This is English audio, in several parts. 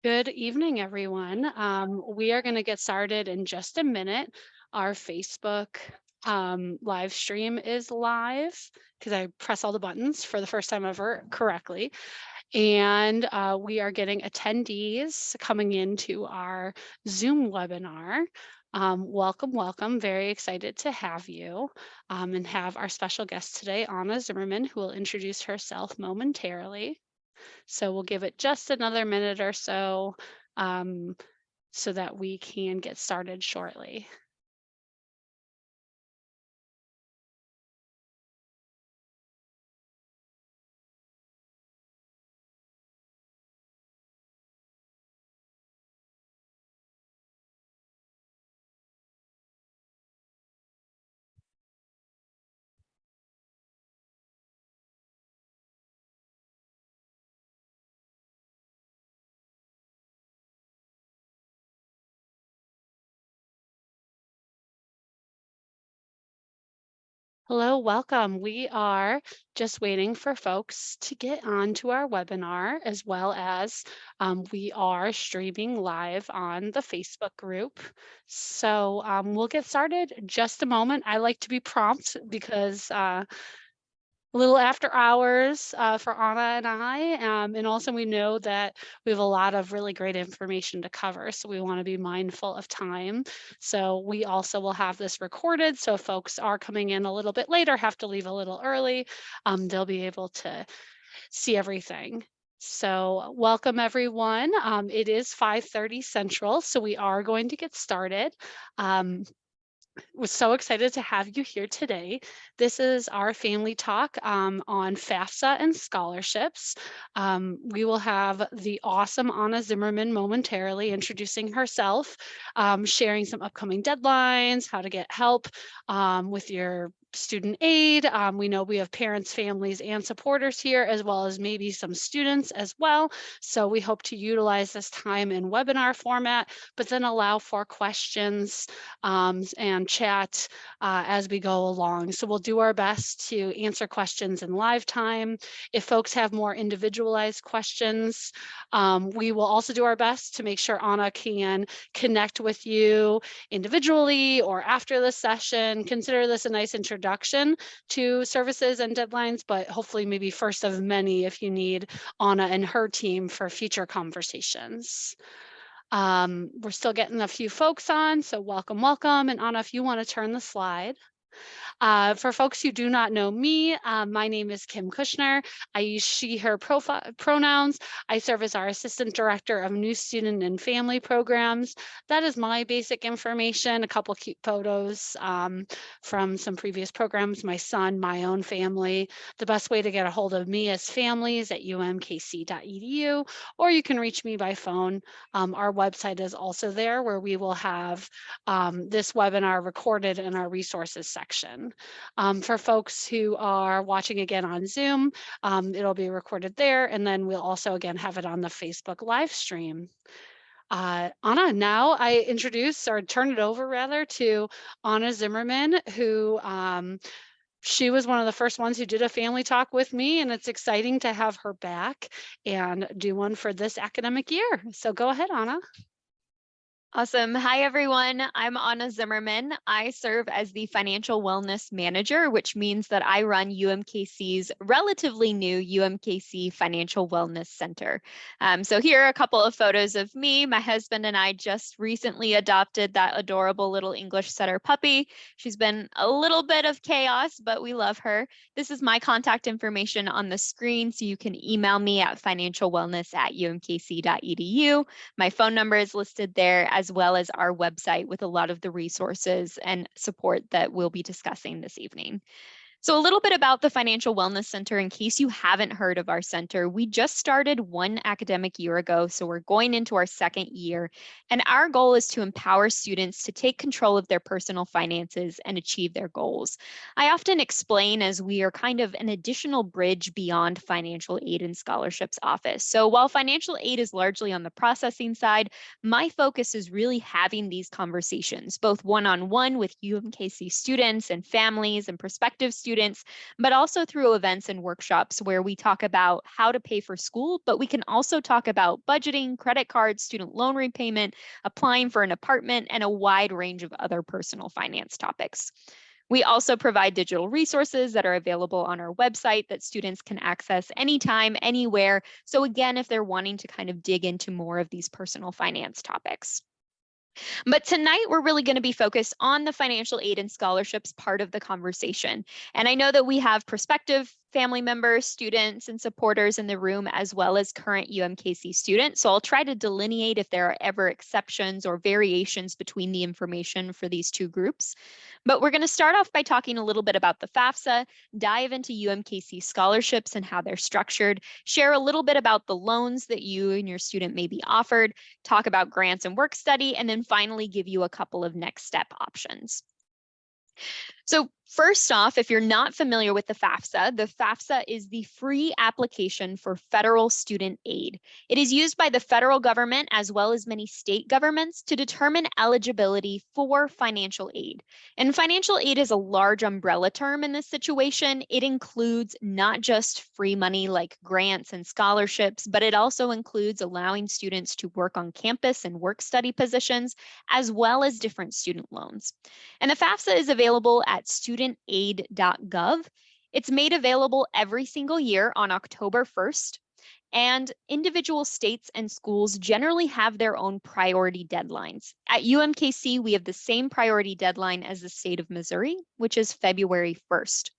Good evening, everyone. We are going to get started in just a minute. Our Facebook live stream is live because I press all the buttons for the first time ever correctly. And we are getting attendees coming into our Zoom webinar. Welcome, welcome. Very excited to have you and have our special guest today, Anna Zimmerman, who will introduce herself momentarily. So we'll give it just another minute or so um, so that we can get started shortly. Hello, welcome. We are just waiting for folks to get onto our webinar, as well as we are streaming live on the Facebook group. So we'll get started just a moment. I like to be prompt because a little after hours for Anna and I. And also we know that we have a lot of really great information to cover. So we want to be mindful of time. So we also will have this recorded. So if folks are coming in a little bit later, have to leave a little early, they'll be able to see everything. So welcome everyone. It is 5:30 Central, so we are going to get started. We're so excited to have you here today. This is our family talk on FAFSA and scholarships. We will have the awesome Anna Zimmerman momentarily introducing herself, sharing some upcoming deadlines, how to get help with your student aid. We know we have parents, families, and supporters here, as well as maybe some students as well. So we hope to utilize this time in webinar format, but then allow for questions and chat as we go along. So we'll do our best to answer questions in live time. If folks have more individualized questions, we will also do our best to make sure Anna can connect with you individually or after the session. Consider this a nice introduction to services and deadlines, but hopefully maybe first of many if you need Anna and her team for future conversations. We're still getting a few folks on, so welcome, welcome. And Anna, if you want to turn the slide. For folks who do not know me, my name is Kim Kushner. I use she, her pronouns. I serve as our Assistant Director of New Student and Family Programs. That is my basic information, a couple cute photos from some previous programs, my son, my own family. The best way to get a hold of me is families at umkc.edu, or you can reach me by phone. Our website is also there where we will have this webinar recorded in our resources section. For folks who are watching again on Zoom, it'll be there, and then we'll also again have it on the Facebook live stream. Anna, now I introduce or turn it over rather to Anna Zimmerman, who she was one of the first ones who did a family talk with me, and it's exciting to have her back and do one for this academic year. So go ahead, Anna. Awesome. Hi, everyone. I'm Anna Zimmerman. I serve as the Financial Wellness Manager, which means that I run UMKC's relatively new UMKC Financial Wellness Center. So here are a couple of photos of me. My husband and I just recently adopted that adorable little English setter puppy. She's been a little bit of chaos, but we love her. This is my contact information on the screen, so you can email me at financialwellness@umkc.edu. My phone number is listed there, as well as our website with a lot of the resources and support that we'll be discussing this evening. So a little bit about the Financial Wellness Center in case you haven't heard of our center. We just started one academic year ago, so we're going into our second year. And our goal is to empower students to take control of their personal finances and achieve their goals. I often explain as we are kind of an additional bridge beyond financial aid and scholarships office. So while financial aid is largely on the processing side, my focus is really having these conversations, both one-on-one with UMKC students and families and prospective students, students, but also through events and workshops where we talk about how to pay for school, but we can also talk about budgeting, credit cards, student loan repayment, applying for an apartment, and a wide range of other personal finance topics. We also provide digital resources that are available on our website that students can access anytime, anywhere. So again, if they're wanting to kind of dig into more of these personal finance topics. But tonight, we're really going to be focused on the financial aid and scholarships part of the conversation. And I know that we have prospective family members, students, and supporters in the room, as well as current UMKC students. So I'll try to delineate if there are ever exceptions or variations between the information for these two groups. But we're going to start off by talking a little bit about the FAFSA, dive into UMKC scholarships and how they're structured, share a little bit about the loans that you and your student may be offered, talk about grants and work study, and then finally give you a couple of next step options. So first off, if you're not familiar with the FAFSA is the free application for federal student aid. It is used by the federal government as well as many state governments to determine eligibility for financial aid. And financial aid is a large umbrella term in this situation. It includes not just free money like grants and scholarships, but it also includes allowing students to work on campus and work study positions, as well as different student loans. And the FAFSA is available at studentaid.gov. It's made available every single year on October 1st, and individual states and schools generally have their own priority deadlines. At UMKC, we have the same priority deadline as the state of Missouri, which is February 1st.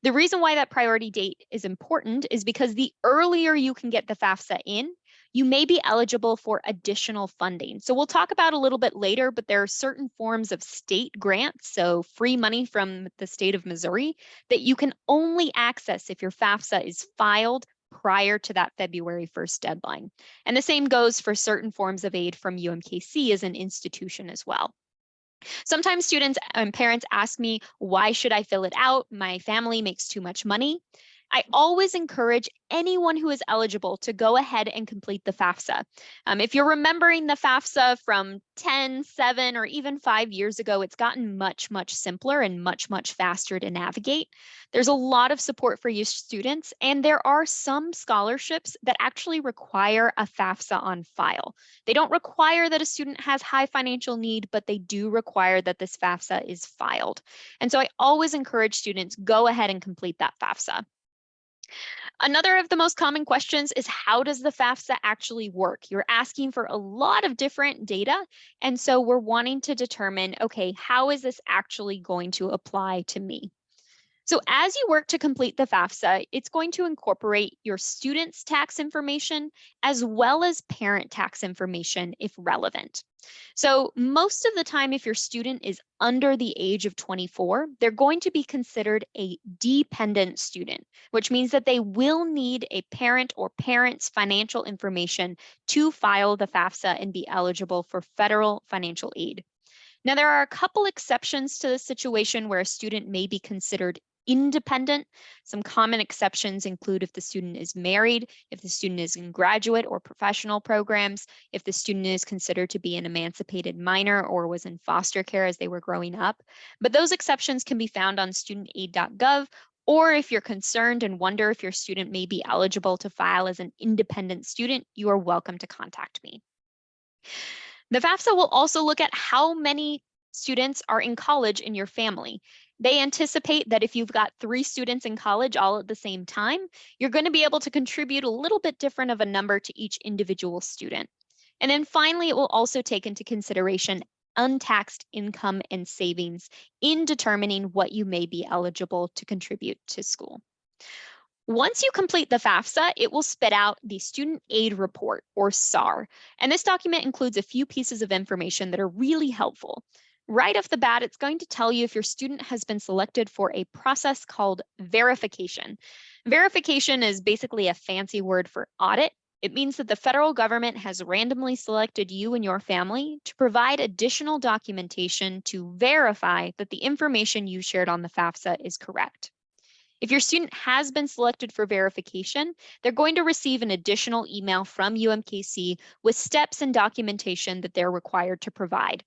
The reason why that priority date is important is because the earlier you can get the FAFSA in, you may be eligible for additional funding. So we'll talk about a little bit later, but there are certain forms of state grants, so free money from the state of Missouri, that you can only access if your FAFSA is filed prior to that February 1st deadline. And the same goes for certain forms of aid from UMKC as an institution as well. Sometimes students and parents ask me, why should I fill it out? My family makes too much money. I always encourage anyone who is eligible to go ahead and complete the FAFSA. If you're remembering the FAFSA from 10, 7, or even 5 years ago, it's gotten much, much simpler and much, much faster to navigate. There's a lot of support for you students, and there are some scholarships that actually require a FAFSA on file. They don't require that a student has high financial need, but they do require that this FAFSA is filed. And so I always encourage students, go ahead and complete that FAFSA. Another of the most common questions is, how does the FAFSA actually work? You're asking for a lot of different data. And so we're wanting to determine, okay, how is this actually going to apply to me? So as you work to complete the FAFSA, it's going to incorporate your student's tax information as well as parent tax information if relevant. So most of the time, if your student is under the age of 24, they're going to be considered a dependent student, which means that they will need a parent or parents' financial information to file the FAFSA and be eligible for federal financial aid. Now, there are a couple exceptions to the situation where a student may be considered independent. Some common exceptions include if the student is married, if the student is in graduate or professional programs, if the student is considered to be an emancipated minor or was in foster care as they were growing up. But those exceptions can be found on studentaid.gov, or if you're concerned and wonder if your student may be eligible to file as an independent student, you are welcome to contact me. The FAFSA will also look at how many students are in college in your family. They anticipate that if you've got 3 students in college all at the same time, you're going to be able to contribute a little bit different of a number to each individual student. And then finally, it will also take into consideration untaxed income and savings in determining what you may be eligible to contribute to school. Once you complete the FAFSA, it will spit out the Student Aid Report, or SAR. And this document includes a few pieces of information that are really helpful. Right off the bat, it's going to tell you if your student has been selected for a process called verification. Verification is basically a fancy word for audit. It means that the federal government has randomly selected you and your family to provide additional documentation to verify that the information you shared on the FAFSA is correct. If your student has been selected for verification, they're going to receive an additional email from UMKC with steps and documentation that they're required to provide.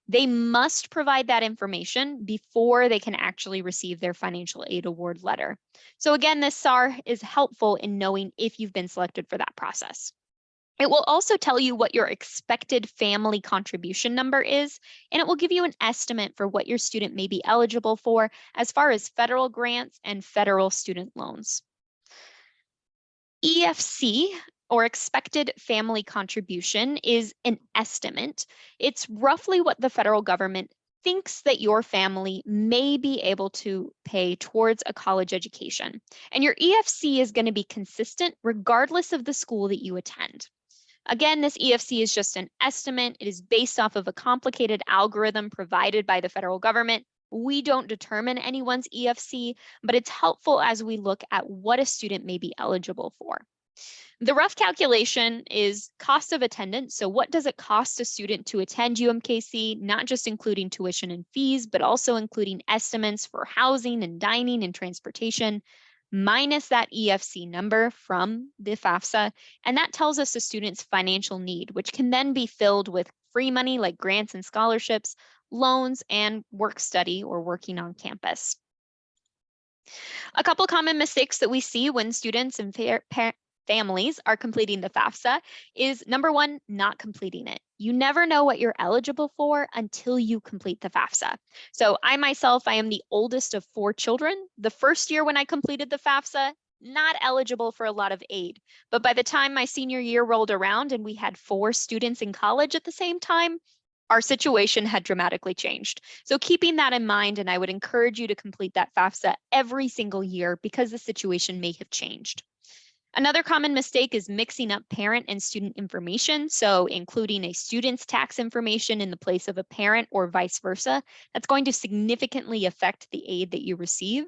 They must provide that information before they can actually receive their financial aid award letter. So again, this SAR is helpful in knowing if you've been selected for that process. It will also tell you what your expected family contribution number is, and it will give you an estimate for what your student may be eligible for as far as federal grants and federal student loans. EFC, or expected family contribution, is an estimate. It's roughly what the federal government thinks that your family may be able to pay towards a college education. And your EFC is going to be consistent regardless of the school that you attend. Again, this EFC is just an estimate. It is based off of a complicated algorithm provided by the federal government. We don't determine anyone's EFC, but it's helpful as we look at what a student may be eligible for. The rough calculation is cost of attendance. So what does it cost a student to attend UMKC, not just including tuition and fees, but also including estimates for housing and dining and transportation, minus that EFC number from the FAFSA. And that tells us the student's financial need, which can then be filled with free money like grants and scholarships, loans, and work study or working on campus. A couple common mistakes that we see when students and families are completing the FAFSA is number one, not completing it. You never know what you're eligible for until you complete the FAFSA. So I myself, I am the oldest of 4 children. The first year when I completed the FAFSA, not eligible for a lot of aid. But by the time my senior year rolled around and we had 4 students in college at the same time, our situation had dramatically changed. So keeping that in mind, and I would encourage you to complete that FAFSA every single year because the situation may have changed. Another common mistake is mixing up parent and student information. So including a student's tax information in the place of a parent or vice versa. That's going to significantly affect the aid that you receive.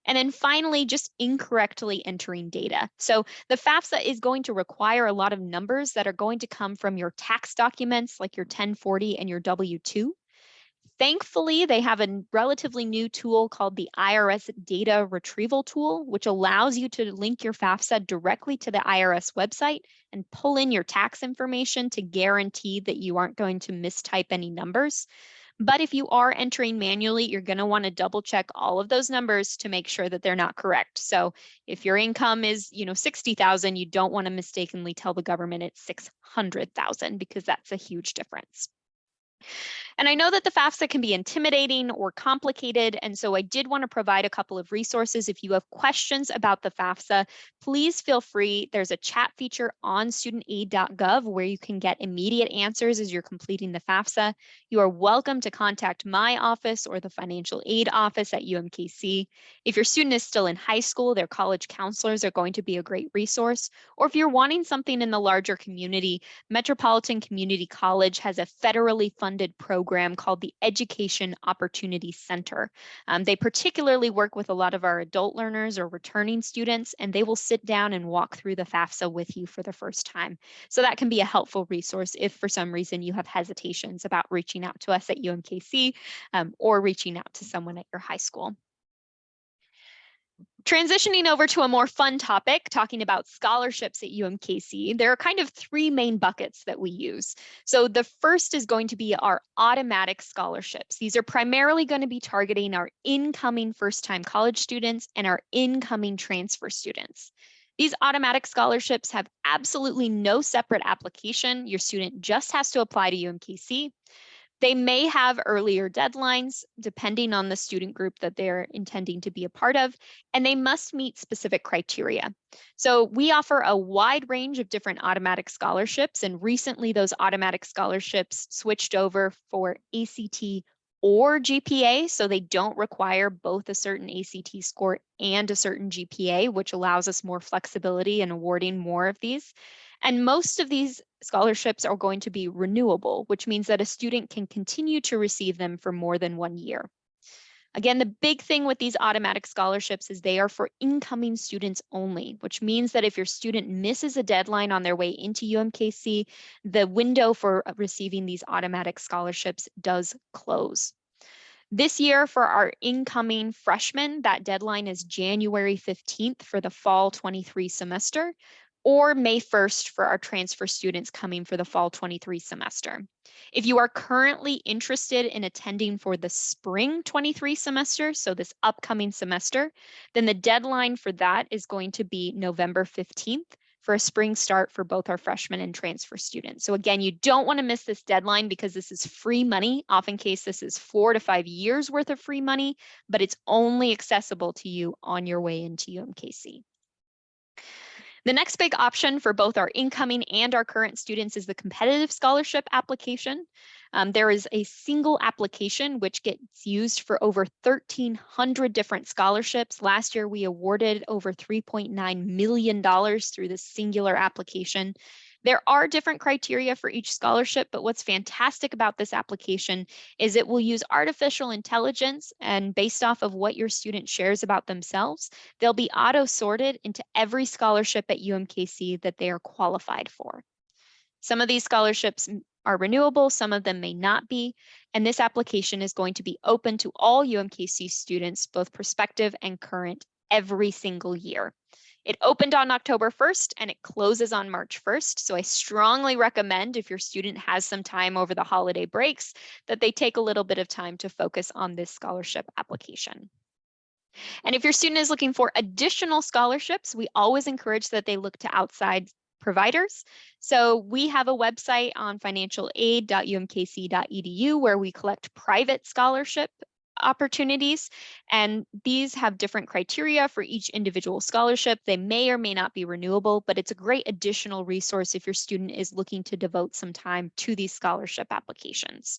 And then finally, just incorrectly entering data. So the FAFSA is going to require a lot of numbers that are going to come from your tax documents like your 1040 and your W-2. Thankfully, they have a relatively new tool called the IRS Data Retrieval Tool, which allows you to link your FAFSA directly to the IRS website and pull in your tax information to guarantee that you aren't going to mistype any numbers. But if you are entering manually, you're going to want to double check all of those numbers to make sure that they're not correct. So if your income is, 60,000, you don't want to mistakenly tell the government it's 600,000 because that's a huge difference. And I know that the FAFSA can be intimidating or complicated, and so I did want to provide a couple of resources. If you have questions about the FAFSA, please feel free. There's a chat feature on studentaid.gov where you can get immediate answers as you're completing the FAFSA. You are welcome to contact my office or the financial aid office at UMKC. If your student is still in high school, their college counselors are going to be a great resource. Or if you're wanting something in the larger community, Metropolitan Community College has a federally funded program called the Education Opportunity Center. They particularly work with a lot of our adult learners or returning students, and they will sit down and walk through the FAFSA with you for the first time. So that can be a helpful resource if for some reason you have hesitations about reaching out to us at UMKC or reaching out to someone at your high school. Transitioning over to a more fun topic, talking about scholarships at UMKC, there are kind of 3 main buckets that we use. So the first is going to be our automatic scholarships. These are primarily going to be targeting our incoming first-time college students and our incoming transfer students. These automatic scholarships have absolutely no separate application. Your student just has to apply to UMKC. They may have earlier deadlines depending on the student group that they're intending to be a part of, and they must meet specific criteria. So we offer a wide range of different automatic scholarships, and recently those automatic scholarships switched over for ACT or GPA, so they don't require both a certain ACT score and a certain GPA, which allows us more flexibility in awarding more of these. And most of these scholarships are going to be renewable, which means that a student can continue to receive them for more than 1 year. Again, the big thing with these automatic scholarships is they are for incoming students only, which means that if your student misses a deadline on their way into UMKC, the window for receiving these automatic scholarships does close. This year for our incoming freshmen, that deadline is January 15th for the fall 23 semester. or May 1st for our transfer students coming for the fall 23 semester. If you are currently interested in attending for the spring 23 semester, so this upcoming semester, then the deadline for that is going to be November 15th for a spring start for both our freshmen and transfer students. So again, you don't want to miss this deadline because this is free money. Often case, this is 4 to 5 years worth of free money, but it's only accessible to you on your way into UMKC. The next big option for both our incoming and our current students is the competitive scholarship application. There is a single application which gets used for over 1,300 different scholarships. Last year, we awarded over $3.9 million through this singular application. There are different criteria for each scholarship, but what's fantastic about this application is it will use artificial intelligence, and based off of what your student shares about themselves, they'll be auto-sorted into every scholarship at UMKC that they are qualified for. Some of these scholarships are renewable, some of them may not be, and this application is going to be open to all UMKC students, both prospective and current, every single year. It opened on October 1st and it closes on March 1st. So I strongly recommend, if your student has some time over the holiday breaks, that they take a little bit of time to focus on this scholarship application. And if your student is looking for additional scholarships, we always encourage that they look to outside providers. So we have a website on financialaid.umkc.edu where we collect private scholarship opportunities, and these have different criteria for each individual scholarship. They may or may not be renewable, but it's a great additional resource if your student is looking to devote some time to these scholarship applications.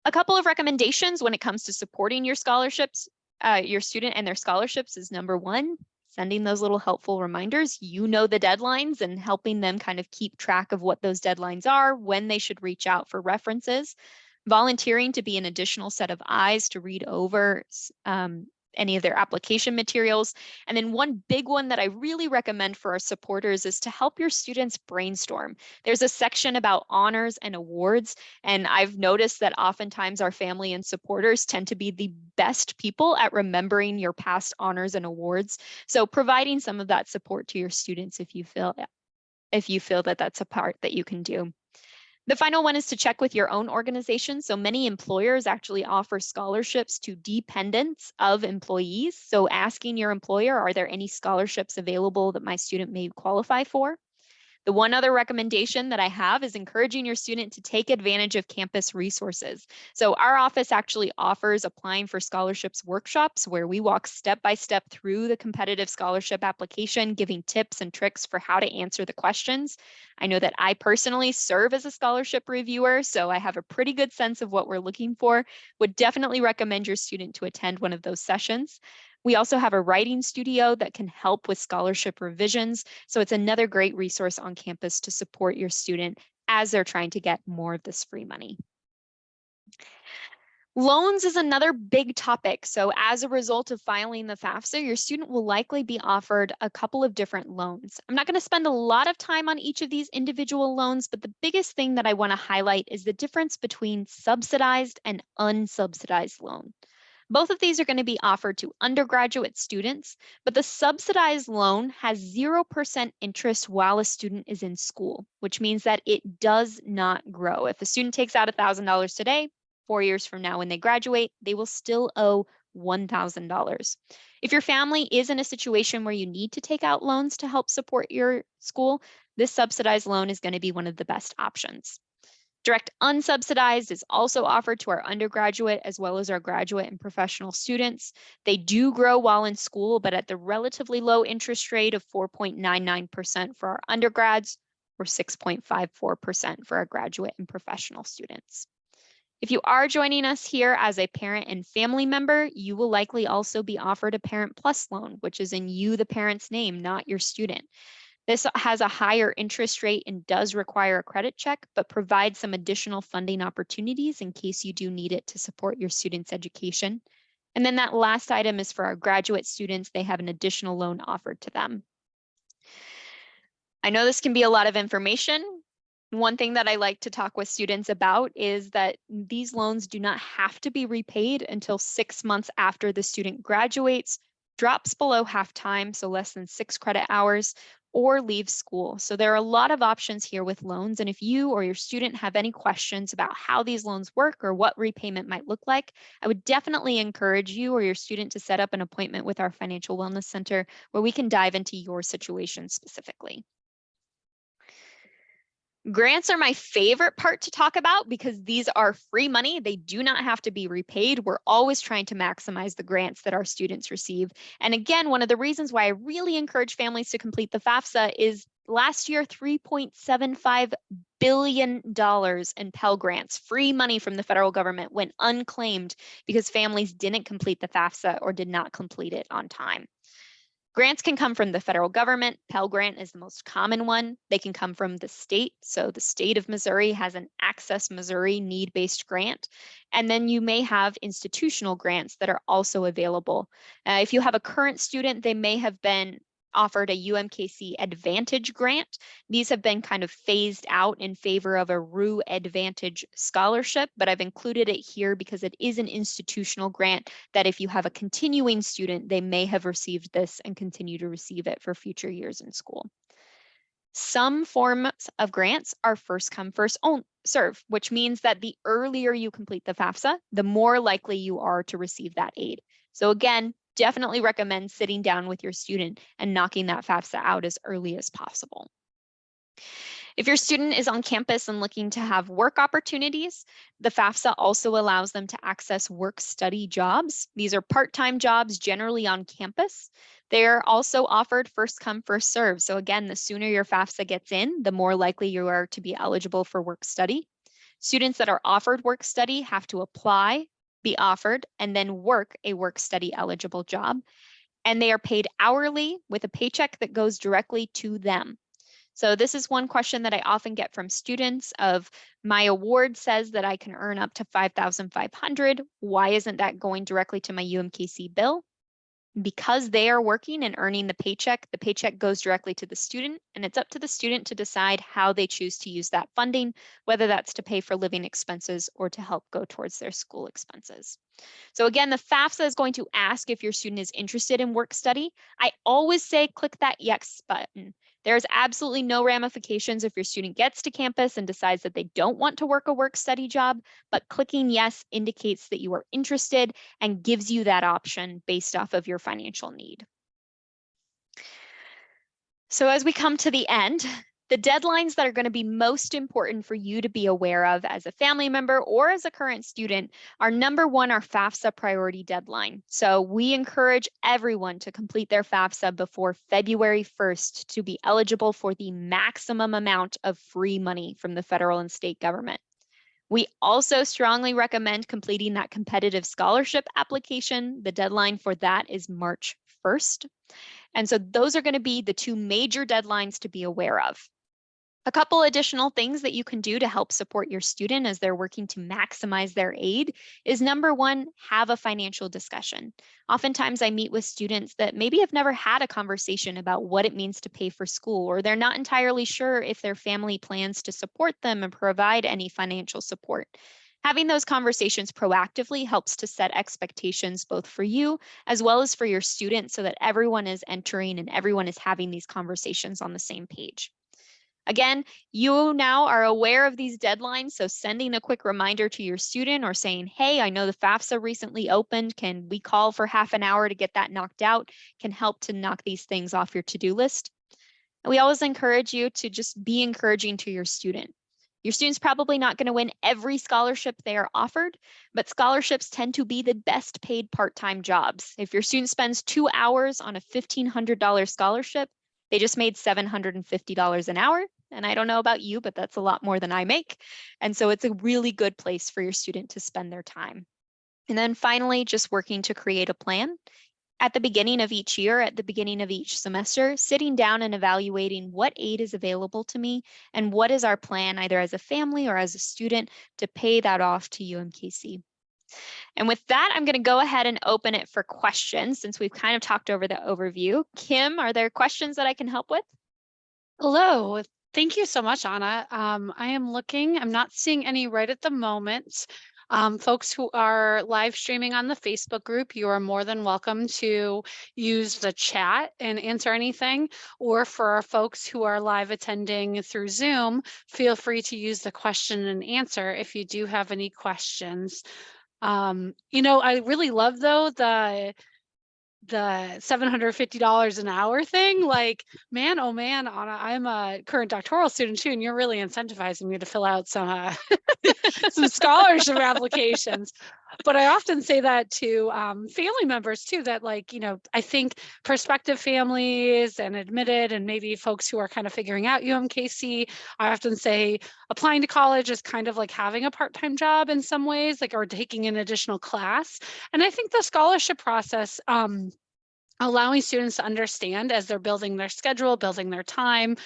A couple of recommendations when it comes to supporting your scholarships, your student and their scholarships is number one, sending those little helpful reminders. You know the deadlines and helping them kind of keep track of what those deadlines are, when they should reach out for references. Volunteering to be an additional set of eyes to read over any of their application materials. And then one big one that I really recommend for our supporters is to help your students brainstorm. There's a section about honors and awards, and I've noticed that oftentimes our family and supporters tend to be the best people at remembering your past honors and awards. So providing some of that support to your students if you feel that that's a part that you can do. The final one is to check with your own organization. So many employers actually offer scholarships to dependents of employees. So asking your employer, are there any scholarships available that my student may qualify for? The one other recommendation that I have is encouraging your student to take advantage of campus resources. So our office actually offers applying for scholarships workshops where we walk step by step through the competitive scholarship application, giving tips and tricks for how to answer the questions. I know that I personally serve as a scholarship reviewer, so I have a pretty good sense of what we're looking for. Would definitely recommend your student to attend one of those sessions. We also have a writing studio that can help with scholarship revisions. So it's another great resource on campus to support your student as they're trying to get more of this free money. Loans is another big topic. So as a result of filing the FAFSA, your student will likely be offered a couple of different loans. I'm not going to spend a lot of time on each of these individual loans, but the biggest thing that I want to highlight is the difference between subsidized and unsubsidized loan. Both of these are going to be offered to undergraduate students, but the subsidized loan has 0% interest while a student is in school, which means that it does not grow. If a student takes out $1,000 today, 4 years from now when they graduate, they will still owe $1,000. If your family is in a situation where you need to take out loans to help support your school, this subsidized loan is going to be one of the best options. Direct unsubsidized is also offered to our undergraduate as well as our graduate and professional students. They do grow while in school, but at the relatively low interest rate of 4.99% for our undergrads or 6.54% for our graduate and professional students. If you are joining us here as a parent and family member, you will likely also be offered a Parent Plus loan, which is in you, the parent's name, not your student. This has a higher interest rate and does require a credit check, but provides some additional funding opportunities in case you do need it to support your students' education. And then that last item is for our graduate students. They have an additional loan offered to them. I know this can be a lot of information. One thing that I like to talk with students about is that these loans do not have to be repaid until 6 months after the student graduates, drops below half time, so less than 6 credit hours, or leave school. So there are a lot of options here with loans. And if you or your student have any questions about how these loans work or what repayment might look like, I would definitely encourage you or your student to set up an appointment with our Financial Wellness Center where we can dive into your situation specifically. Grants are my favorite part to talk about because these are free money. They do not have to be repaid. We're always trying to maximize the grants that our students receive. And again, one of the reasons why I really encourage families to complete the FAFSA is last year, $3.75 billion in Pell Grants, free money from the federal government, went unclaimed because families didn't complete the FAFSA or did not complete it on time. Grants can come from the federal government. Pell Grant is the most common one. They can come from the state. So the state of Missouri has an Access Missouri need-based grant. And then you may have institutional grants that are also available. If you have a current student, they may have been offered a UMKC Advantage grant. These have been kind of phased out in favor of a RU Advantage scholarship, but I've included it here because it is an institutional grant that if you have a continuing student, they may have received this and continue to receive it for future years in school. Some forms of grants are first come, first serve, which means that the earlier you complete the FAFSA, the more likely you are to receive that aid. So again, definitely recommend sitting down with your student and knocking that FAFSA out as early as possible. If your student is on campus and looking to have work opportunities, the FAFSA also allows them to access work-study jobs. These are part-time jobs generally on campus. They're also offered first come, first serve. So again, the sooner your FAFSA gets in, the more likely you are to be eligible for work-study. Students that are offered work-study have to apply, be offered, and then work a work-study eligible job. And they are paid hourly with a paycheck that goes directly to them. So this is one question that I often get from students of my award says that I can earn up to $5,500. Why isn't that going directly to my UMKC bill? Because they are working and earning the paycheck goes directly to the student, and it's up to the student to decide how they choose to use that funding, whether that's to pay for living expenses or to help go towards their school expenses. So again, the FAFSA is going to ask if your student is interested in work study. I always say click that yes button. There's absolutely no ramifications if your student gets to campus and decides that they don't want to work a work study job, but clicking yes indicates that you are interested and gives you that option based off of your financial need. So as we come to the end, the deadlines that are going to be most important for you to be aware of as a family member or as a current student are number one, our FAFSA priority deadline. So we encourage everyone to complete their FAFSA before February 1st to be eligible for the maximum amount of free money from the federal and state government. We also strongly recommend completing that competitive scholarship application. The deadline for that is March 1st. And so those are going to be the two major deadlines to be aware of. A couple additional things that you can do to help support your student as they're working to maximize their aid is number one, have a financial discussion. Oftentimes I meet with students that maybe have never had a conversation about what it means to pay for school, or they're not entirely sure if their family plans to support them and provide any financial support. Having those conversations proactively helps to set expectations both for you as well as for your students so that everyone is entering and everyone is having these conversations on the same page. Again, you now are aware of these deadlines, so sending a quick reminder to your student or saying, hey, I know the FAFSA recently opened. Can we call for half an hour to get that knocked out? Can help to knock these things off your to-do list. And we always encourage you to just be encouraging to your student. Your student's probably not going to win every scholarship they are offered, but scholarships tend to be the best paid part-time jobs. If your student spends 2 hours on a $1,500 scholarship, they just made $750 an hour. And I don't know about you, but that's a lot more than I make. And so it's a really good place for your student to spend their time. And then finally, just working to create a plan. At the beginning of each year, at the beginning of each semester, sitting down and evaluating what aid is available to me and what is our plan, either as a family or as a student, to pay that off to UMKC. And with that, I'm going to go ahead and open it for questions since we've kind of talked over the overview. Kim, are there questions that I can help with? Hello. Thank you so much, Anna. I'm not seeing any right at the moment. Folks who are live streaming on the Facebook group, you are more than welcome to use the chat and answer anything. Or for our folks who are live attending through Zoom, feel free to use the question and answer if you do have any questions. I really love though the $750 an hour thing. Like, man, oh man, Anna, I'm a current doctoral student too, and you're really incentivizing me to fill out some some scholarship applications. But I often say that to family members too, that I think prospective families and admitted and maybe folks who are kind of figuring out UMKC, I often say applying to college is kind of like having a part-time job in some ways, or taking an additional class. And I think the scholarship process, allowing students to understand as they're building their schedule, building their time,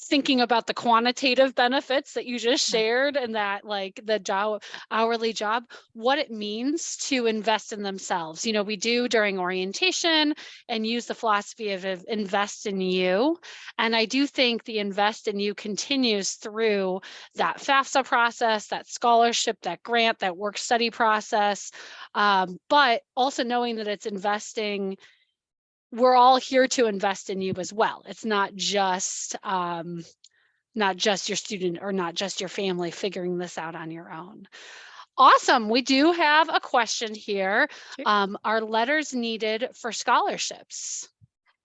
thinking about the quantitative benefits that you just shared and that the job, hourly job, what it means to invest in themselves. We do during orientation and use the philosophy of invest in you. And I do think the invest in you continues through that FAFSA process, that scholarship, that grant, that work study process. But also knowing that it's investing, we're all here to invest in you as well. It's not just your student or not just your family figuring this out on your own. Awesome. We do have a question here. Sure. Are letters needed for scholarships?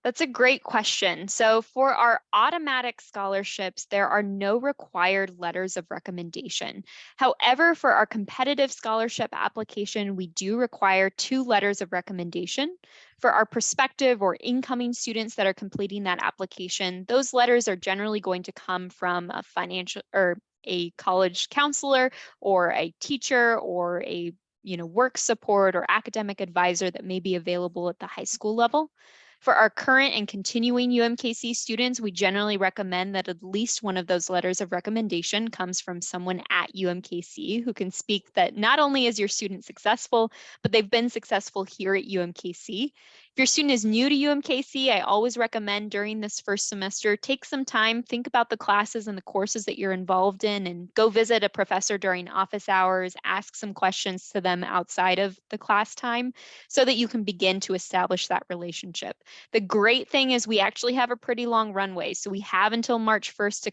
That's a great question. So for our automatic scholarships, there are no required letters of recommendation. However, for our competitive scholarship application, we do require 2 letters of recommendation. For our prospective or incoming students that are completing that application, those letters are generally going to come from a financial or a college counselor or a teacher or a work support or academic advisor that may be available at the high school level. For our current and continuing UMKC students, we generally recommend that at least one of those letters of recommendation comes from someone at UMKC who can speak that not only is your student successful, but they've been successful here at UMKC. If your student is new to UMKC, I always recommend during this first semester, take some time, think about the classes and the courses that you're involved in, and go visit a professor during office hours, ask some questions to them outside of the class time so that you can begin to establish that relationship. The great thing is we actually have a pretty long runway. So we have until March 1st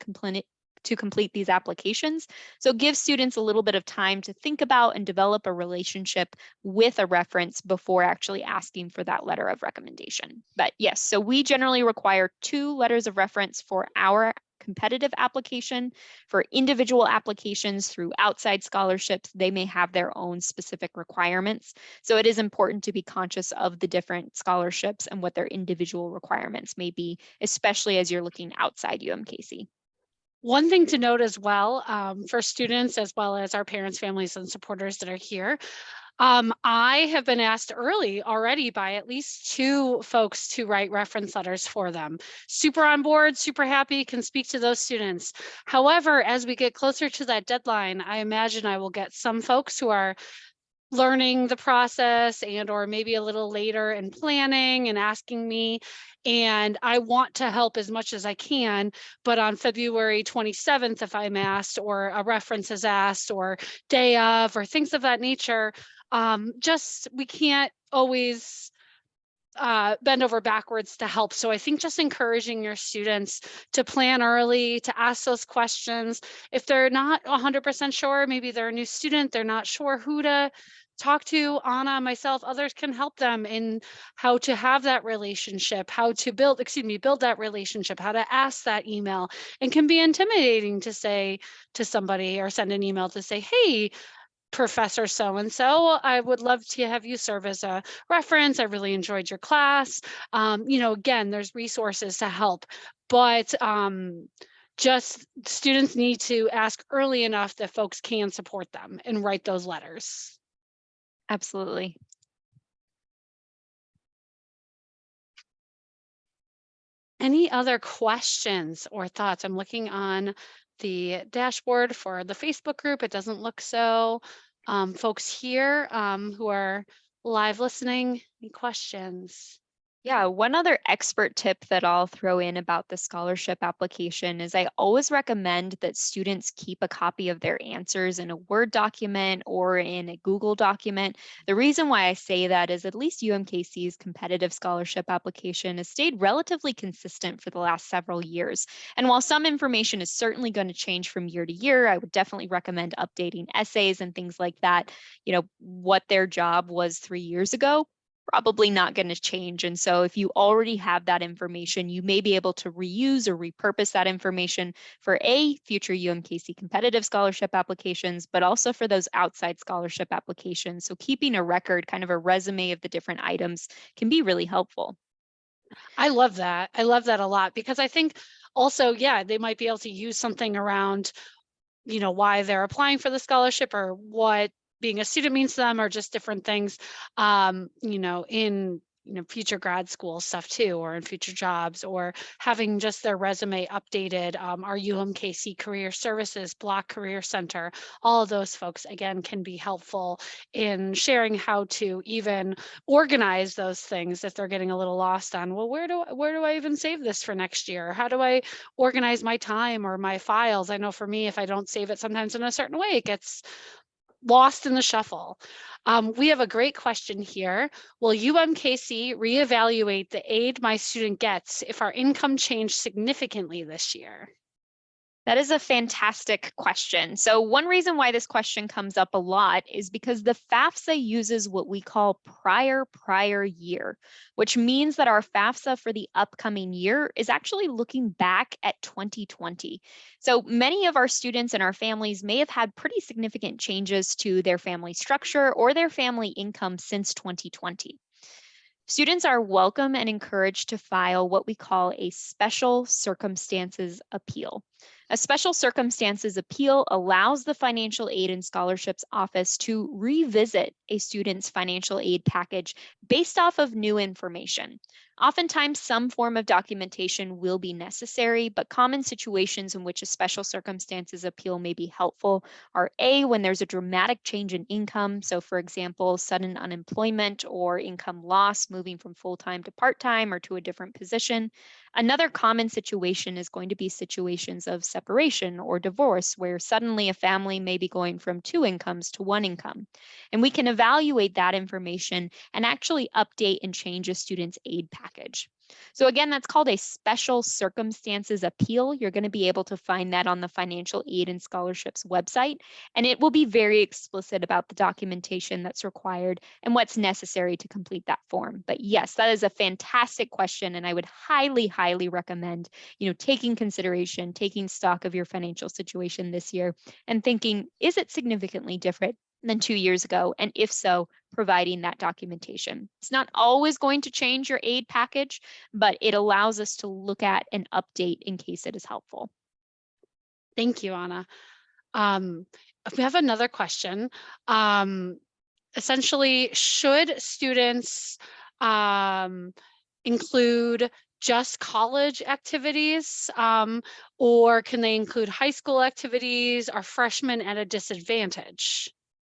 to complete these applications. So give students a little bit of time to think about and develop a relationship with a reference before actually asking for that letter of recommendation. But yes, so we generally require 2 letters of reference for our competitive application. For individual applications through outside scholarships, they may have their own specific requirements. So it is important to be conscious of the different scholarships and what their individual requirements may be, especially as you're looking outside UMKC. One thing to note as well, for students as well as our parents, families, and supporters that are here, I have been asked early already by at least 2 folks to write reference letters for them. Super on board, super happy, can speak to those students. However, as we get closer to that deadline, I imagine I will get some folks who are learning the process or maybe a little later in planning and asking me, and I want to help as much as I can, but on February 27th, if I'm asked or a reference is asked or day of or things of that nature, just we can't always bend over backwards to help. So I think just encouraging your students to plan early, to ask those questions. If they're not 100% sure, maybe they're a new student, they're not sure who to talk to, Anna, myself, others can help them in how to have that relationship, how to build that relationship, how to ask that email. And can be intimidating to say to somebody or send an email to say, hey, Professor so-and-so, I would love to have you serve as a reference. I really enjoyed your class. Again, there's resources to help, but just students need to ask early enough that folks can support them and write those letters. Absolutely. Any other questions or thoughts? I'm looking on the dashboard for the Facebook group. It doesn't look so. Folks here who are live listening, any questions? Yeah, one other expert tip that I'll throw in about the scholarship application is I always recommend that students keep a copy of their answers in a Word document or in a Google document. The reason why I say that is at least UMKC's competitive scholarship application has stayed relatively consistent for the last several years. And while some information is certainly going to change from year to year, I would definitely recommend updating essays and things like that. What their job was 3 years ago probably not going to change. And so if you already have that information, you may be able to reuse or repurpose that information for future UMKC competitive scholarship applications, but also for those outside scholarship applications. So keeping a record, kind of a resume of the different items can be really helpful. I love that. I love that a lot because I think also, yeah, they might be able to use something around, why they're applying for the scholarship or what being a student means to them or just different things, in future grad school stuff too, or in future jobs, or having just their resume updated. Our UMKC Career Services, Block Career Center, all of those folks again can be helpful in sharing how to even organize those things if they're getting a little lost on, well, where do I even save this for next year? How do I organize my time or my files? I know for me, if I don't save it sometimes in a certain way, it gets lost in the shuffle. We have a great question here. Will UMKC reevaluate the aid my student gets if our income changed significantly this year? That is a fantastic question. So one reason why this question comes up a lot is because the FAFSA uses what we call prior year, which means that our FAFSA for the upcoming year is actually looking back at 2020. So many of our students and our families may have had pretty significant changes to their family structure or their family income since 2020. Students are welcome and encouraged to file what we call a special circumstances appeal. A special circumstances appeal allows the Financial Aid and Scholarships Office to revisit a student's financial aid package based off of new information. Oftentimes, some form of documentation will be necessary, but common situations in which a special circumstances appeal may be helpful are when there's a dramatic change in income. So, for example, sudden unemployment or income loss, moving from full time to part time or to a different position. Another common situation is going to be situations of separation or divorce, where suddenly a family may be going from two incomes to one income. And we can evaluate that information and actually update and change a student's aid package. So again, that's called a special circumstances appeal. You're going to be able to find that on the Financial Aid and Scholarships website, and it will be very explicit about the documentation that's required and what's necessary to complete that form. But yes, that is a fantastic question, and I would highly, highly recommend, taking consideration, taking stock of your financial situation this year and thinking, is it significantly different than 2 years ago? And if so, providing that documentation. It's not always going to change your aid package, but it allows us to look at and update in case it is helpful. Thank you, Anna. Um, we have another question. Um, Essentially, should students include just college activities, or can they include high school activities? Are freshmen at a disadvantage?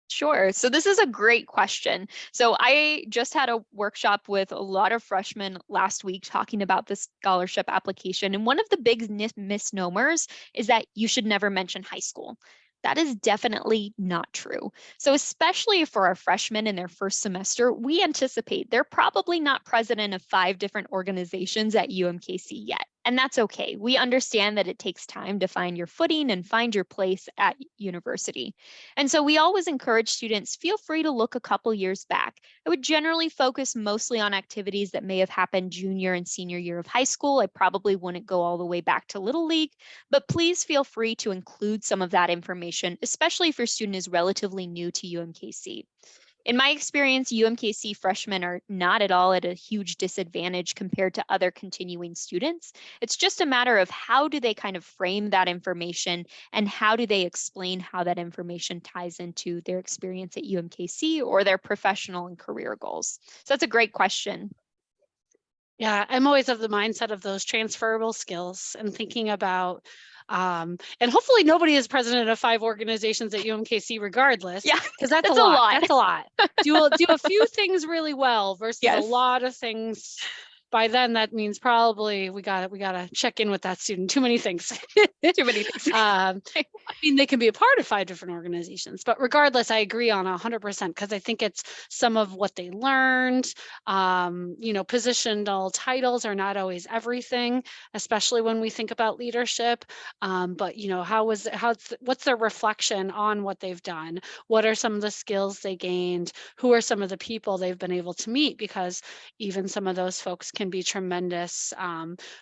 Sure. So this is a great question. So I just had a workshop with a lot of freshmen last week talking about this scholarship application. And one of the big misnomers is that you should never mention high school. That is definitely not true. So especially for our freshmen in their first semester, we anticipate they're probably not president of 5 different organizations at UMKC yet. And that's okay. We understand that it takes time to find your footing and find your place at university. And so we always encourage students, feel free to look a couple years back. I would generally focus mostly on activities that may have happened junior and senior year of high school. I probably wouldn't go all the way back to Little League, but please feel free to include some of that information, especially if your student is relatively new to UMKC. In my experience, UMKC freshmen are not at all at a huge disadvantage compared to other continuing students. It's just a matter of how do they kind of frame that information and how do they explain how that information ties into their experience at UMKC or their professional and career goals. So that's a great question. Yeah, I'm always of the mindset of those transferable skills and thinking about, and hopefully nobody is president of 5 organizations at UMKC regardless, Yeah, because that's a that's a lot. lot. That's a lot. Do a few things really well versus a Yes. lot of things by then that means probably we gotta check in with that student. Too many things. Too many things. I mean, they can be a part of 5 different organizations, but regardless, I agree on 100% because I think it's some of what they learned. Positional titles are not always everything, especially when we think about leadership. But what's their reflection on what they've done? What are some of the skills they gained? Who are some of the people they've been able to meet? Because even some of those folks can be tremendous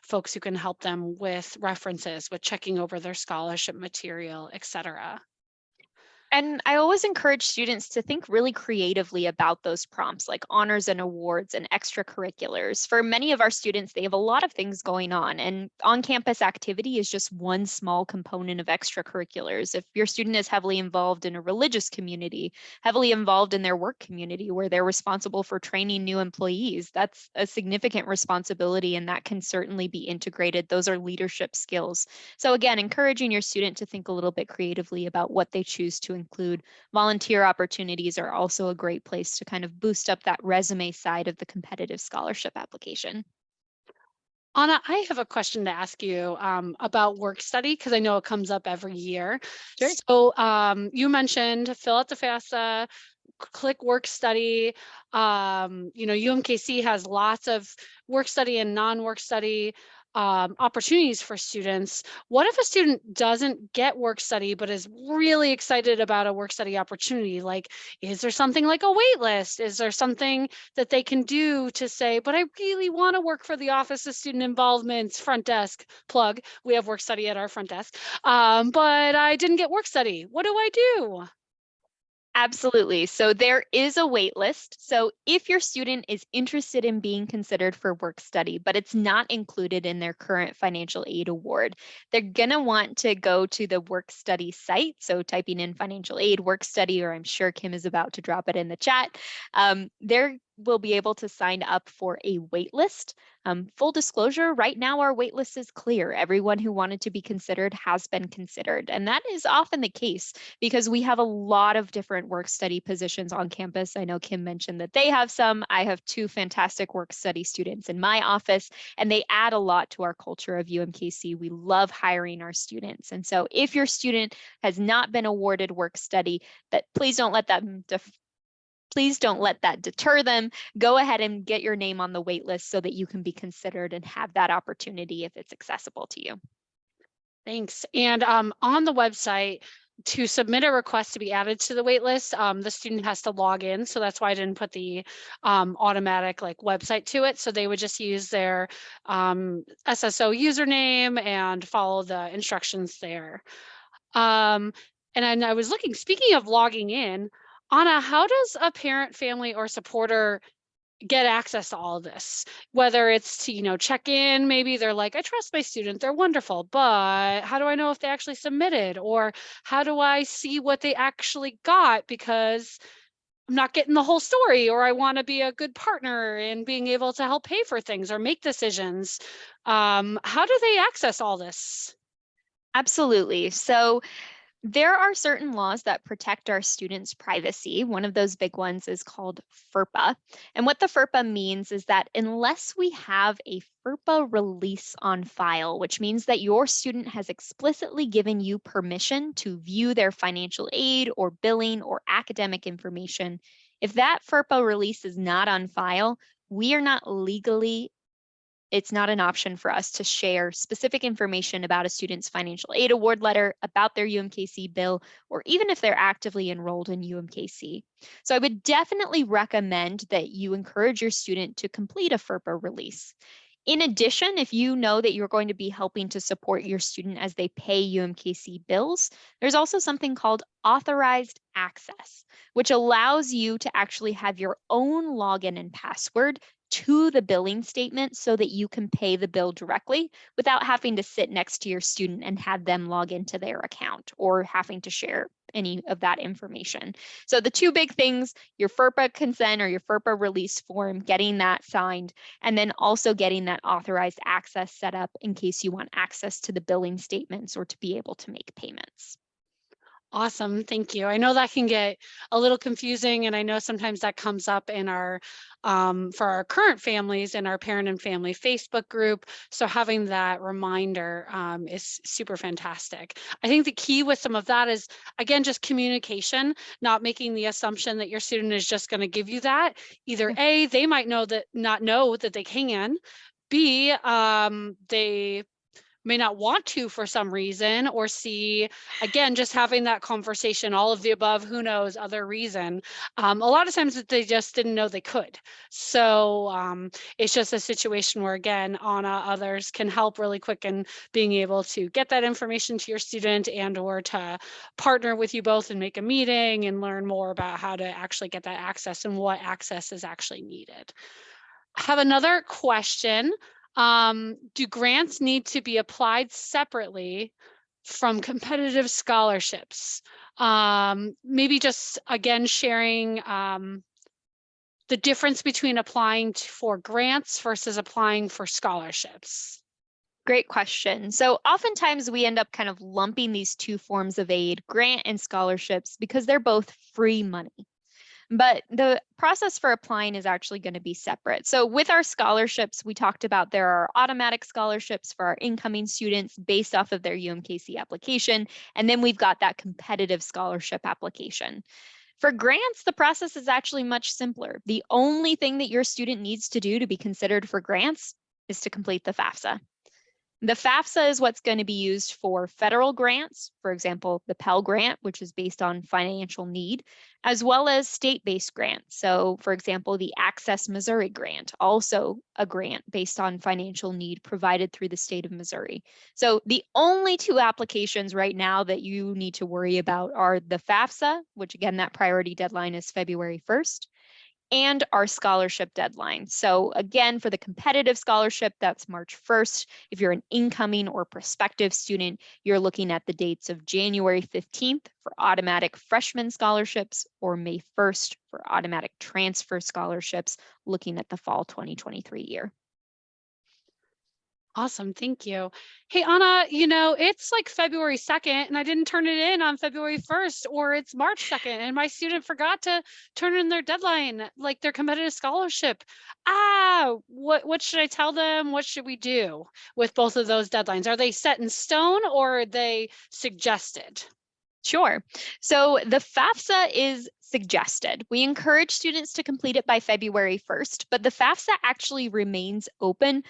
folks who can help them with references, with checking over their scholarship material, etc. And I always encourage students to think really creatively about those prompts like honors and awards and extracurriculars. For many of our students, they have a lot of things going on, and on campus activity is just one small component of extracurriculars. If your student is heavily involved in a religious community, heavily involved in their work community where they're responsible for training new employees, that's a significant responsibility, and that can certainly be integrated. Those are leadership skills. So again, encouraging your student to think a little bit creatively about what they choose to include. Volunteer opportunities are also a great place to kind of boost up that resume side of the competitive scholarship application. Anna, I have a question to ask you about work study because I know it comes up every year. Sure. So you mentioned fill out the FAFSA, click work study. UMKC has lots of work study and non-work study opportunities for students. What if a student doesn't get work study but is really excited about a work study opportunity? Like, is there something like a wait list? Is there something that they can do to say, but I really want to work for the Office of Student Involvement's front desk? Plug, we have work study at our front desk, but I didn't get work study. What do I do? Absolutely. So there is a wait list. So if your student is interested in being considered for work study, but it's not included in their current financial aid award, they're going to want to go to the work study site. So typing in financial aid work study, or I'm sure Kim is about to drop it in the chat, there will be able to sign up for a wait list. Full disclosure, right now our wait list is clear. Everyone who wanted to be considered has been considered. And that is often the case because we have a lot of different work study positions on campus. I know Kim mentioned that they have some. I have two fantastic work study students in my office, and they add a lot to our culture of UMKC. We love hiring our students. And so if your student has not been awarded work study, that please don't let that deter them. Go ahead and get your name on the wait list so that you can be considered and have that opportunity if it's accessible to you. Thanks. And on the website, to submit a request to be added to the wait list, the student has to log in. So that's why I didn't put the automatic website to it. So they would just use their SSO username and follow the instructions there. And I was looking, speaking of logging in, Anna, how does a parent, family, or supporter get access to all of this? Whether it's to check in, maybe they're like, I trust my student, they're wonderful, but how do I know if they actually submitted? Or how do I see what they actually got, because I'm not getting the whole story, or I want to be a good partner in being able to help pay for things or make decisions? How do they access all this? Absolutely. So there are certain laws that protect our students' privacy. One of those big ones is called FERPA. And what the FERPA means is that unless we have a FERPA release on file, which means that your student has explicitly given you permission to view their financial aid or billing or academic information, if that FERPA release is not on file, we are not legally it's not an option for us to share specific information about a student's financial aid award letter, about their UMKC bill, or even if they're actively enrolled in UMKC. So I would definitely recommend that you encourage your student to complete a FERPA release. In addition, if you know that you're going to be helping to support your student as they pay UMKC bills, there's also something called authorized access, which allows you to actually have your own login and password to the billing statement so that you can pay the bill directly without having to sit next to your student and have them log into their account or having to share any of that information. So the two big things, your FERPA consent or your FERPA release form, getting that signed, and then also getting that authorized access set up in case you want access to the billing statements or to be able to make payments. Awesome, thank you. I know that can get a little confusing, and I know sometimes that comes up in our for our current families in our parent and family Facebook group. So having that reminder is super fantastic. I think the key with some of that is, again, just communication, not making the assumption that your student is just going to give you that. Either Yeah. A, they might not know that they can. B, they may not want to for some reason, or C, again, just having that conversation, all of the above, who knows, other reason. A lot of times that they just didn't know they could. So it's just a situation where, again, Anna, others can help really quick in being able to get that information to your student and or to partner with you both and make a meeting and learn more about how to actually get that access and what access is actually needed. I have another question. Do grants need to be applied separately from competitive scholarships? Maybe just again sharing the difference between applying for grants versus applying for scholarships. Great question. So oftentimes we end up kind of lumping these two forms of aid, grant and scholarships, because they're both free money. But the process for applying is actually going to be separate. So with our scholarships, we talked about there are automatic scholarships for our incoming students based off of their UMKC application. And then we've got that competitive scholarship application. For grants, the process is actually much simpler. The only thing that your student needs to do to be considered for grants is to complete the FAFSA. The FAFSA is what's going to be used for federal grants, for example, the Pell Grant, which is based on financial need, as well as state-based grants. So, for example, the Access Missouri Grant, also a grant based on financial need provided through the state of Missouri. So the only two applications right now that you need to worry about are the FAFSA, which again, that priority deadline is February 1st, and our scholarship deadline. So again, for the competitive scholarship, that's March 1st. If you're an incoming or prospective student, you're looking at the dates of January 15th for automatic freshman scholarships or May 1st for automatic transfer scholarships, looking at the fall 2023 year. Awesome, thank you. Hey, Anna, it's like February 2nd and I didn't turn it in on February 1st, or it's March 2nd and my student forgot to turn in their deadline, like their competitive scholarship. What should I tell them? What should we do with both of those deadlines? Are they set in stone or are they suggested? Sure. So the FAFSA is suggested. We encourage students to complete it by February 1st, but the FAFSA actually remains open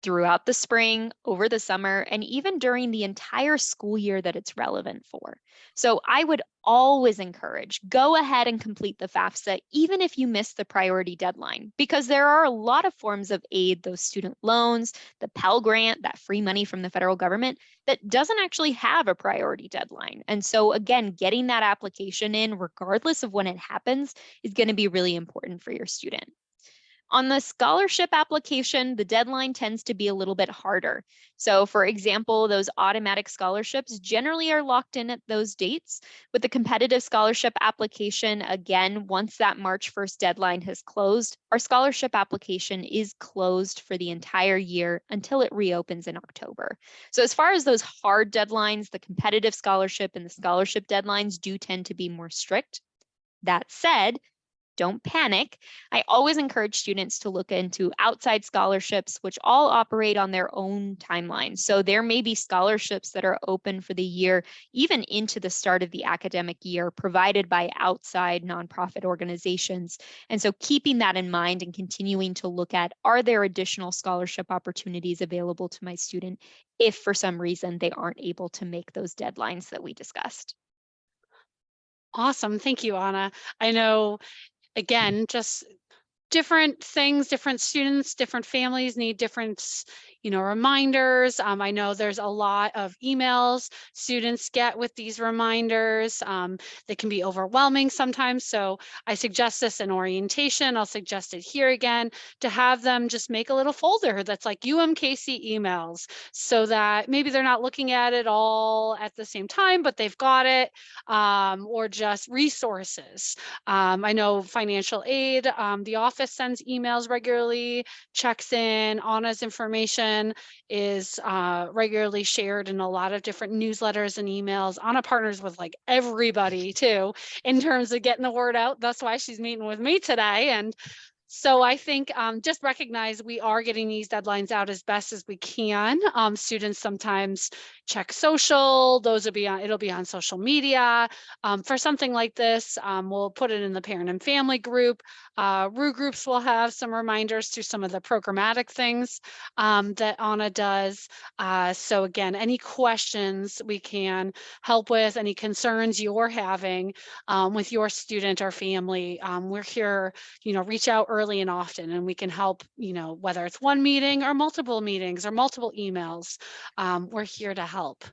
throughout the spring, over the summer, and even during the entire school year that it's relevant for. So I would always encourage, go ahead and complete the FAFSA, even if you miss the priority deadline, because there are a lot of forms of aid, those student loans, the Pell Grant, that free money from the federal government, that doesn't actually have a priority deadline. And so again, getting that application in, regardless of when it happens, is going to be really important for your student. On the scholarship application, the deadline tends to be a little bit harder. So for example, those automatic scholarships generally are locked in at those dates. With the competitive scholarship application, again, once that March 1st deadline has closed, our scholarship application is closed for the entire year until it reopens in October. So as far as those hard deadlines, the competitive scholarship and the scholarship deadlines do tend to be more strict. That said, don't panic. I always encourage students to look into outside scholarships, which all operate on their own timeline. So there may be scholarships that are open for the year, even into the start of the academic year, provided by outside nonprofit organizations. And so keeping that in mind and continuing to look at, are there additional scholarship opportunities available to my student if for some reason they aren't able to make those deadlines that we discussed? Awesome, thank you, Anna. I know, again, just different things, different students, different families need different, reminders. I know there's a lot of emails students get with these reminders. They can be overwhelming sometimes. So I suggest this in orientation. I'll suggest it here again to have them just make a little folder that's like UMKC emails, so that maybe they're not looking at it all at the same time, but they've got it, or just resources. I know financial aid, the office sends emails regularly, checks in, Anna's information information is regularly shared in a lot of different newsletters and emails. Anna partners with like everybody too in terms of getting the word out. That's why she's meeting with me today. And so I think just recognize we are getting these deadlines out as best as we can. Students sometimes check social; those will be on. It'll be on social media. For something like this, we'll put it in the parent and family group. RU groups will have some reminders to some of the programmatic things that Anna does. So again, any questions we can help with, any concerns you're having with your student or family, we're here, reach out early and often, and we can help, whether it's one meeting or multiple meetings or multiple emails, we're here to help.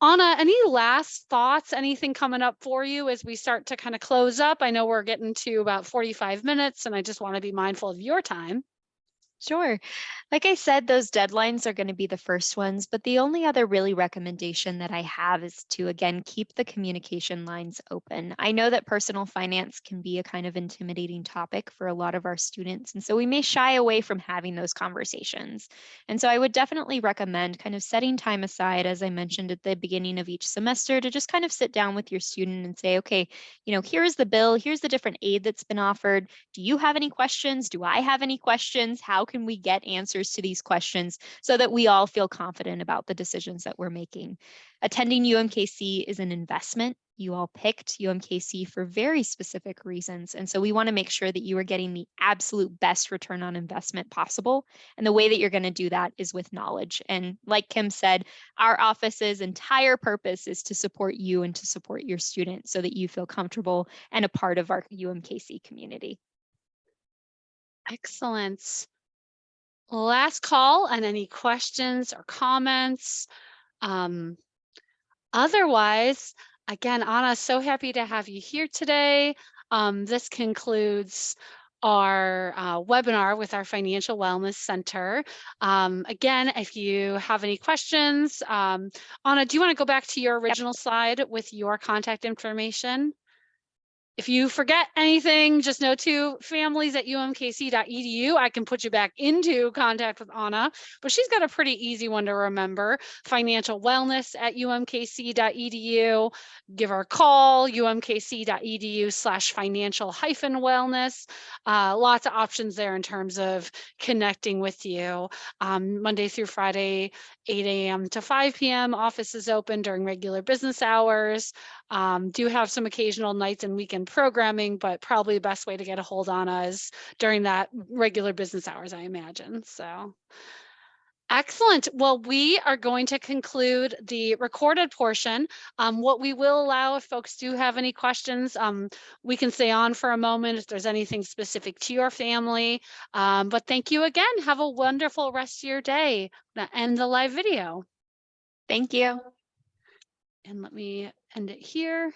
Anna, any last thoughts, anything coming up for you as we start to kind of close up? I know we're getting to about 45 minutes and I just want to be mindful of your time. Sure. Like I said, those deadlines are going to be the first ones, but the only other really recommendation that I have is to, again, keep the communication lines open. I know that personal finance can be a kind of intimidating topic for a lot of our students, and so we may shy away from having those conversations. And so I would definitely recommend kind of setting time aside, as I mentioned at the beginning of each semester, to just kind of sit down with your student and say, okay, here's the bill, here's the different aid that's been offered. Do you have any questions? Do I have any questions? How can we get answers to these questions so that we all feel confident about the decisions that we're making? Attending UMKC is an investment. You all picked UMKC for very specific reasons. And so we want to make sure that you are getting the absolute best return on investment possible. And the way that you're going to do that is with knowledge. And like Kim said, our office's entire purpose is to support you and to support your students so that you feel comfortable and a part of our UMKC community. Excellent. Last call on any questions or comments. Um, Otherwise, again, Anna, so happy to have you here today. This concludes our webinar with our Financial Wellness Center. Again, if you have any questions, Anna, do you want to go back to your Yep. original slide with your contact information? If you forget anything, just know too, families at umkc.edu, I can put you back into contact with Anna, but she's got a pretty easy one to remember. Financial wellness at umkc.edu. Give her a call, umkc.edu/financial-wellness. Lots of options there in terms of connecting with you. Monday through Friday, 8 a.m. to 5 p.m. Office is open during regular business hours. Do have some occasional nights and weekend programming, but probably the best way to get a hold on us during that regular business hours, I imagine. So excellent. Well, we are going to conclude the recorded portion. What we will allow, if folks do have any questions, we can stay on for a moment if there's anything specific to your family. But thank you again. Have a wonderful rest of your day. I'm gonna end the live video. Thank you. And let me end it here.